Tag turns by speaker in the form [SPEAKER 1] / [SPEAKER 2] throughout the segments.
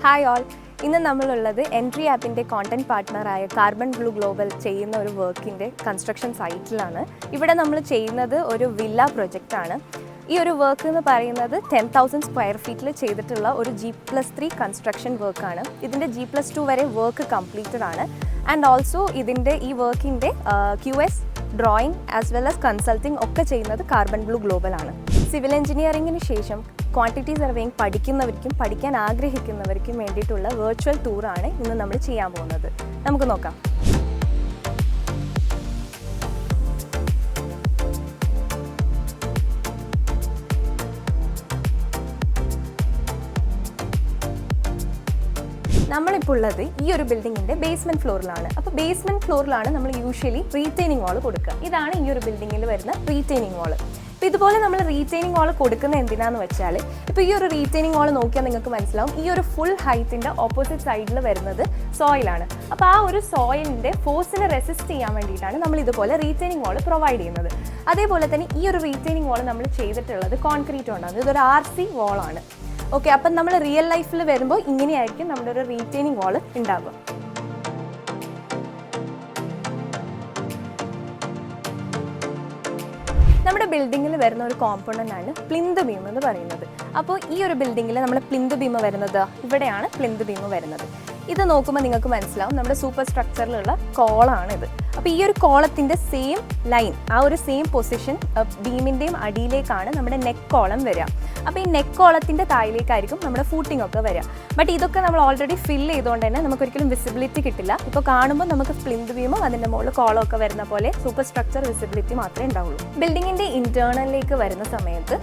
[SPEAKER 1] Hi all, ഇന്ന് നമ്മളുള്ളത് entry ആപ്പിൻ്റെ കോണ്ടന്റ് പാർട്ട്ണറായ കാർബൺ ബ്ലൂ ഗ്ലോബൽ ചെയ്യുന്ന ഒരു വർക്കിൻ്റെ കൺസ്ട്രക്ഷൻ സൈറ്റിലാണ്. ഇവിടെ നമ്മൾ ചെയ്യുന്നത് ഒരു വില്ല പ്രൊജക്റ്റാണ്. ഈ ഒരു വർക്ക് എന്ന് പറയുന്നത് 10,000 സ്ക്വയർ ഫീറ്റിൽ ചെയ്തിട്ടുള്ള ഒരു G+3 കൺസ്ട്രക്ഷൻ വർക്കാണ്. ഇതിൻ്റെ G+2 വരെ വർക്ക് കംപ്ലീറ്റഡ് ആണ്. ആൻഡ് ഓൾസോ ഇതിൻ്റെ ഈ വർക്കിൻ്റെ QS drawing as well as consulting ഒക്കെ ചെയ്യുന്നത് കാർബൺ ബ്ലൂ ഗ്ലോബൽ ആണ്. സിവിൽ എഞ്ചിനീയറിംഗിന് ശേഷം ക്വാണ്ടിറ്റി സർവേയിങ് പഠിക്കുന്നവർക്കും പഠിക്കാൻ ആഗ്രഹിക്കുന്നവർക്കും വേണ്ടിയിട്ടുള്ള വെർച്വൽ ടൂറാണ് ഇന്ന് നമ്മൾ ചെയ്യാൻ പോകുന്നത്. നമുക്ക് നോക്കാം. നമ്മളിപ്പോൾ ഉള്ളത് ഈ ഒരു ബിൽഡിങ്ങിൻ്റെ ബേസ്മെൻറ്റ് ഫ്ലോറിലാണ്. അപ്പോൾ ബേസ്മെൻറ്റ് ഫ്ലോറിലാണ് നമ്മൾ യൂഷ്വലി റീറ്റെയിനിങ് വാൾ കൊടുക്കുക. ഇതാണ് ഈ ഒരു ബിൽഡിങ്ങിൽ വരുന്ന റീറ്റെയിനിങ് വാൾ. അപ്പോൾ ഇതുപോലെ നമ്മൾ റീറ്റെയിനിങ് വാൾ കൊടുക്കുന്ന എന്തിനാന്ന് വെച്ചാൽ, ഇപ്പോൾ ഈ ഒരു റീറ്റെയിനിങ് വാൾ നോക്കിയാൽ നിങ്ങൾക്ക് മനസ്സിലാവും, ഈ ഒരു ഫുൾ ഹൈറ്റിൻ്റെ ഓപ്പോസിറ്റ് സൈഡിൽ വരുന്നത് സോയിലാണ്. അപ്പോൾ ആ ഒരു സോയിലിൻ്റെ ഫോഴ്സിനെ റെസിസ്റ്റ് ചെയ്യാൻ വേണ്ടിയിട്ടാണ് നമ്മൾ ഇതുപോലെ റീറ്റെയിനിങ് വാൾ പ്രൊവൈഡ് ചെയ്യുന്നത്. അതേപോലെ തന്നെ ഈ ഒരു റീറ്റെയിനിങ് വാൾ നമ്മൾ ചെയ്തിട്ടുള്ളത് കോൺക്രീറ്റ് കൊണ്ടാണ്. ഇതൊരു RC വാളാണ്. ഓക്കെ, അപ്പം നമ്മൾ റിയൽ ലൈഫിൽ വരുമ്പോൾ ഇങ്ങനെയായിരിക്കും നമ്മുടെ ഒരു റീറ്റെയിനിങ് വാൾ ഉണ്ടാവുക. നമ്മുടെ ബിൽഡിങ്ങിൽ വരുന്ന ഒരു കോമ്പണൻ്റ് ആണ് പ്ലിന്ത് ബീം എന്ന് പറയുന്നത്. അപ്പോൾ ഈ ഒരു ബിൽഡിങ്ങിൽ നമ്മൾ പ്ലിന്ത് ബീം വരുന്നത് ഇവിടെയാണ്. പ്ലിന്ത് ബീം വരുന്നത് ഇത് നോക്കുമ്പോൾ നിങ്ങൾക്ക് മനസ്സിലാവും, നമ്മുടെ സൂപ്പർ സ്ട്രക്ചറിലുള്ള കോളാണ് ഇത്. അപ്പോൾ ഈ ഒരു കോളത്തിൻ്റെ സെയിം ലൈൻ, ആ ഒരു സെയിം പൊസിഷൻ ബീമിൻ്റെയും അടിയിലേക്കാണ് നമ്മുടെ നെക്ക് കോളം വരിക. അപ്പോൾ ഈ നെക്ക് കോളത്തിൻ്റെ താഴേക്കായിരിക്കും നമ്മുടെ ഫൂട്ടിംഗ് ഒക്കെ വരിക. ബട്ട് ഇതൊക്കെ നമ്മൾ ഓൾറെഡി ഫില്ല് ചെയ്തുകൊണ്ട് തന്നെ നമുക്കൊരിക്കലും വിസിബിലിറ്റി കിട്ടില്ല. ഇപ്പോൾ കാണുമ്പോൾ നമുക്ക് പ്ലിന്ത് ബീമും അതിൻ്റെ മുകളിൽ കോളം ഒക്കെ വരുന്ന പോലെ സൂപ്പർ സ്ട്രക്ചർ വിസിബിലിറ്റി മാത്രമേ ഉണ്ടാവുള്ളൂ. ബിൽഡിങ്ങിൻ്റെ ഇൻറ്റേർണലിലേക്ക് വരുന്ന സമയത്ത്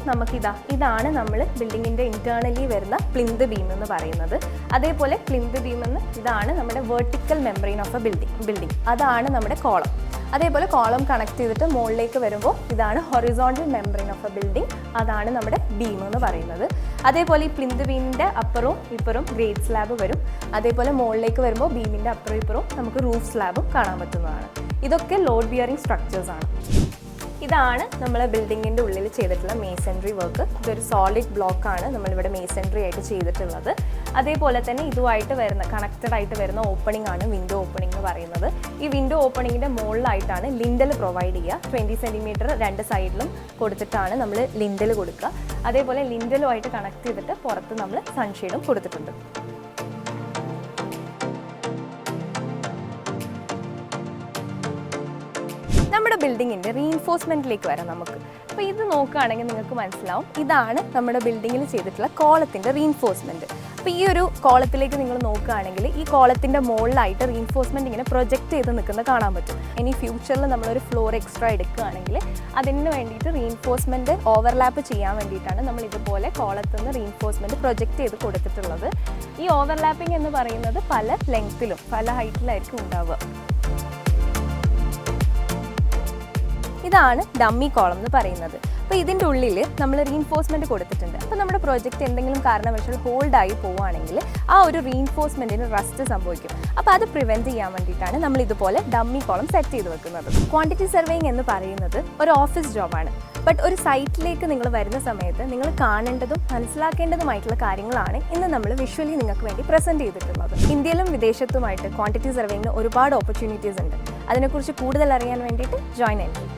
[SPEAKER 1] ഇതാണ് നമ്മൾ ബിൽഡിങ്ങിൻ്റെ ഇൻറ്റേർണലി വരുന്ന പ്ലിന്ത് ബീം എന്ന് പറയുന്നത്. അതേപോലെ പ്ലിന്ത് ബീം എന്ന് ഇതാണ് നമ്മുടെ vertical membrane of A building. അതാണ് നമ്മുടെ കോളം. അതേപോലെ കോളം കണക്ട് ചെയ്തിട്ട് മുകളിലേക്ക് വരുമ്പോൾ ഇതാണ് horizontal membrane of A building. അതാണ് നമ്മുടെ ബീം എന്ന് പറയുന്നത്. അതേപോലെ ഈ പ്ലിന്ത് ബീമിൻ്റെ അപ്പുറവും ഇപ്പുറവും ഗ്രേഡ് സ്ലാബ് വരും. അതേപോലെ മുകളിലേക്ക് വരുമ്പോൾ ബീമിൻ്റെ അപ്പുറവും ഇപ്പുറവും നമുക്ക് റൂഫ് സ്ലാബും കാണാൻ പറ്റുന്നതാണ്. ഇതൊക്കെ ലോഡ് ബിയറിംഗ് സ്ട്രക്ചേഴ്സ് ആണ്. ഇതാണ് നമ്മൾ ബിൽഡിങ്ങിൻ്റെ ഉള്ളിൽ ചെയ്തിട്ടുള്ള മേസൺറി വർക്ക്. ഇതൊരു സോളിഡ് ബ്ലോക്കാണ് നമ്മളിവിടെ മേസൺറി ആയിട്ട് ചെയ്തിട്ടുള്ളത്. അതേപോലെ തന്നെ ഇതുമായിട്ട് വരുന്ന കണക്റ്റഡ് ആയിട്ട് വരുന്ന ഓപ്പണിംഗ് ആണ് വിൻഡോ ഓപ്പണിംഗ് എന്ന് പറയുന്നത്. ഈ വിൻഡോ ഓപ്പണിങ്ങിൻ്റെ മുകളിലായിട്ടാണ് ലിൻഡൽ പ്രൊവൈഡ് ചെയ്യുക. 20 സെൻറ്റിമീറ്റർ രണ്ട് സൈഡിലും കൊടുത്തിട്ടാണ് നമ്മൾ ലിൻഡൽ കൊടുക്കുക. അതേപോലെ ലിൻഡലുമായിട്ട് കണക്ട് ചെയ്തിട്ട് പുറത്ത് നമ്മൾ സൺഷെയ്ഡും കൊടുത്തിട്ടുണ്ട്. നമ്മുടെ ബിൽഡിങ്ങിൻ്റെ റീഇൻഫോഴ്സ്മെൻറ്റിലേക്ക് വരാം നമുക്ക്. അപ്പോൾ ഇത് നോക്കുകയാണെങ്കിൽ നിങ്ങൾക്ക് മനസ്സിലാവും, ഇതാണ് നമ്മുടെ ബിൽഡിങ്ങിൽ ചെയ്തിട്ടുള്ള കോളത്തിൻ്റെ റീഇൻഫോഴ്സ്മെൻറ്റ്. അപ്പോൾ ഈ ഒരു കോളത്തിലേക്ക് നിങ്ങൾ നോക്കുകയാണെങ്കിൽ ഈ കോളത്തിൻ്റെ മുകളിലായിട്ട് റീഇൻഫോഴ്സ്മെൻറ്റ് ഇങ്ങനെ പ്രൊജക്റ്റ് ചെയ്ത് നിൽക്കുന്നത് കാണാൻ പറ്റും. ഇനി ഫ്യൂച്ചറിൽ നമ്മളൊരു ഫ്ലോർ എക്സ്ട്രാ എടുക്കുകയാണെങ്കിൽ അതിന് വേണ്ടിയിട്ട് റീഇൻഫോഴ്സ്മെൻറ്റ് ഓവർലാപ്പ് ചെയ്യാൻ വേണ്ടിയിട്ടാണ് നമ്മൾ ഇതുപോലെ കോളത്തിൽ നിന്ന് റീഇൻഫോഴ്സ്മെൻറ്റ് പ്രൊജക്റ്റ് ചെയ്ത് കൊടുത്തിട്ടുള്ളത്. ഈ ഓവർലാപ്പിംഗ് എന്ന് പറയുന്നത് പല ലെങ്ത്തിലും പല ഹൈറ്റിലായിരിക്കും ഉണ്ടാവുക. ഇതാണ് ഡമ്മി കോളം എന്ന് പറയുന്നത്. അപ്പോൾ ഇതിൻ്റെ ഉള്ളിൽ നമ്മൾ റീഇൻഫോഴ്സ്മെൻറ്റ് കൊടുത്തിട്ടുണ്ട്. അപ്പോൾ നമ്മുടെ പ്രോജക്റ്റ് എന്തെങ്കിലും കാരണവശാൽ ഹോൾഡായി പോവുകയാണെങ്കിൽ ആ ഒരു റീഇൻഫോഴ്സ്മെൻറ്റിന് റസ്റ്റ് സംഭവിക്കും. അപ്പോൾ അത് പ്രിവെൻറ്റ് ചെയ്യാൻ വേണ്ടിയിട്ടാണ് നമ്മൾ ഇതുപോലെ ഡമ്മി കോളം സെറ്റ് ചെയ്ത് വെക്കുന്നത്. ക്വാണ്ടിറ്റി സർവേയിങ് എന്ന് പറയുന്നത് ഒരു ഓഫീസ് ജോബാണ്. ബട്ട് ഒരു സൈറ്റിലേക്ക് നിങ്ങൾ വരുന്ന സമയത്ത് നിങ്ങൾ കാണേണ്ടതും മനസ്സിലാക്കേണ്ടതുമായിട്ടുള്ള കാര്യങ്ങളാണ് ഇന്ന് നമ്മൾ വിഷ്വലി നിങ്ങൾക്ക് വേണ്ടി പ്രസൻറ്റ് ചെയ്തിട്ടുള്ളത്. ഇന്ത്യയിലും വിദേശത്തുമായിട്ട് ക്വാണ്ടിറ്റി സർവേയിങ്ങിന് ഒരുപാട് ഓപ്പർച്യൂണിറ്റീസ് ഉണ്ട്. അതിനെക്കുറിച്ച് കൂടുതൽ അറിയാൻ വേണ്ടിയിട്ട് ജോയിൻ ചെയ്യണം.